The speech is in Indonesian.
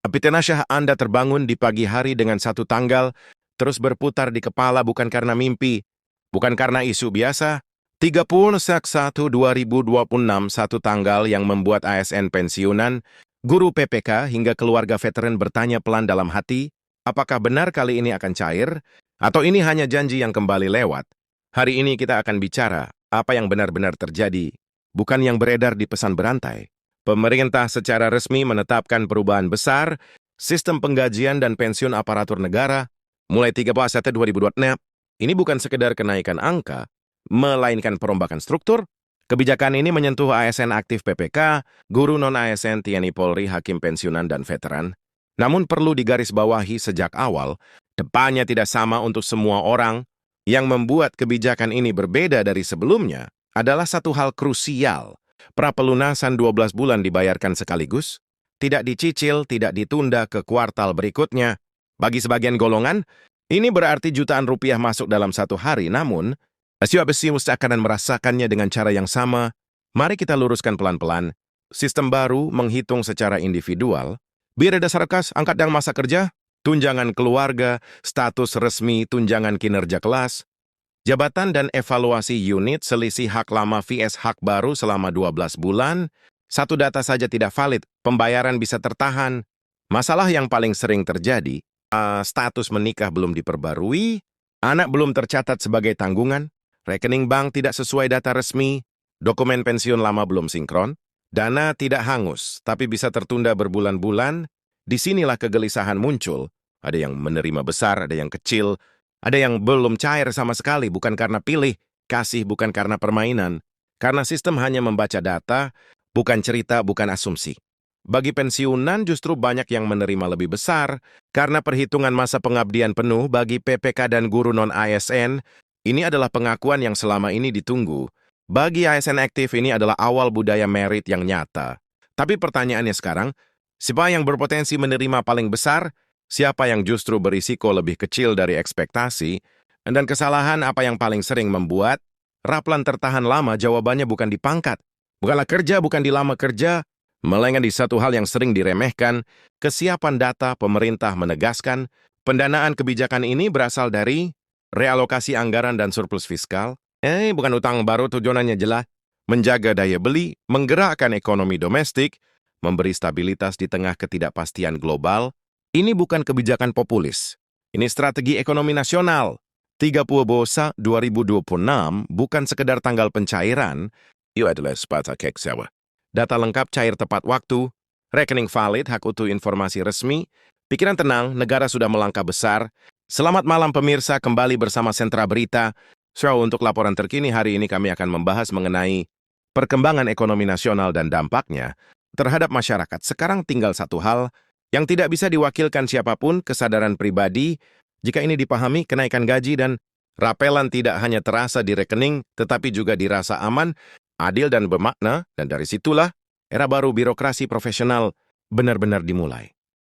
Apitenasyah Anda terbangun di pagi hari dengan satu tanggal, terus berputar di kepala bukan karena mimpi, bukan karena isu biasa. 30/1/2026 satu tanggal yang membuat ASN pensiunan, guru PPK hingga keluarga veteran bertanya pelan dalam hati, apakah benar kali ini akan cair? Atau ini hanya janji yang kembali lewat? Hari ini kita akan bicara apa yang benar-benar terjadi, bukan yang beredar di pesan berantai. Pemerintah secara resmi menetapkan perubahan besar, sistem penggajian dan pensiun aparatur negara, mulai 31/1/2026. Ini bukan sekedar kenaikan angka, melainkan perombakan struktur. Kebijakan ini menyentuh ASN aktif PPK, guru non-ASN TNI Polri, hakim pensiunan, dan veteran. Namun perlu digarisbawahi sejak awal, depannya tidak sama untuk semua orang. Yang membuat kebijakan ini berbeda dari sebelumnya adalah satu hal krusial. Prapelunasan 12 bulan dibayarkan sekaligus, tidak dicicil, tidak ditunda ke kuartal berikutnya. Bagi sebagian golongan, ini berarti jutaan rupiah masuk dalam satu hari, namun Besi akan merasakannya dengan cara yang sama. Mari kita luruskan pelan-pelan. Sistem baru menghitung secara individual. Biar dasar kas, angkat yang masa kerja, tunjangan keluarga, status resmi, tunjangan kinerja kelas, jabatan dan evaluasi unit, selisih hak lama vs hak baru selama 12 bulan. Satu data saja tidak valid, pembayaran bisa tertahan. Masalah yang paling sering terjadi, status menikah belum diperbarui, anak belum tercatat sebagai tanggungan, rekening bank tidak sesuai data resmi, dokumen pensiun lama belum sinkron, dana tidak hangus, tapi bisa tertunda berbulan-bulan. Disinilah kegelisahan muncul. Ada yang menerima besar, ada yang kecil, ada yang belum cair sama sekali, bukan karena pilih, kasih bukan karena permainan, karena sistem hanya membaca data, bukan cerita, bukan asumsi. Bagi pensiunan justru banyak yang menerima lebih besar, karena perhitungan masa pengabdian penuh bagi PPK dan guru non-ASN. Ini adalah pengakuan yang selama ini ditunggu. Bagi ASN aktif ini adalah awal budaya merit yang nyata. Tapi pertanyaannya sekarang, siapa yang berpotensi menerima paling besar? Siapa yang justru berisiko lebih kecil dari ekspektasi? Dan kesalahan apa yang paling sering membuat Raplan tertahan lama? Jawabannya bukan di pangkat. Bukanlah kerja, bukan di lama kerja, melainkan di satu hal yang sering diremehkan, kesiapan data. Pemerintah menegaskan, pendanaan kebijakan ini berasal dari realokasi anggaran dan surplus fiskal. Bukan utang baru, tujuannya jelas. Menjaga daya beli, menggerakkan ekonomi domestik, memberi stabilitas di tengah ketidakpastian global. Ini bukan kebijakan populis. Ini strategi ekonomi nasional. 30/1/2026 bukan sekedar tanggal pencairan. Itu adalah sepatah kek sewa. Data lengkap cair tepat waktu, rekening valid, hak utuh informasi resmi, pikiran tenang, negara sudah melangkah besar. Selamat malam pemirsa, kembali bersama Sentra Berita. Untuk laporan terkini hari ini kami akan membahas mengenai perkembangan ekonomi nasional dan dampaknya terhadap masyarakat. Sekarang tinggal satu hal yang tidak bisa diwakilkan siapapun, kesadaran pribadi. Jika ini dipahami, kenaikan gaji dan rapelan tidak hanya terasa di rekening, tetapi juga dirasa aman, adil dan bermakna, dan dari situlah era baru birokrasi profesional benar-benar dimulai.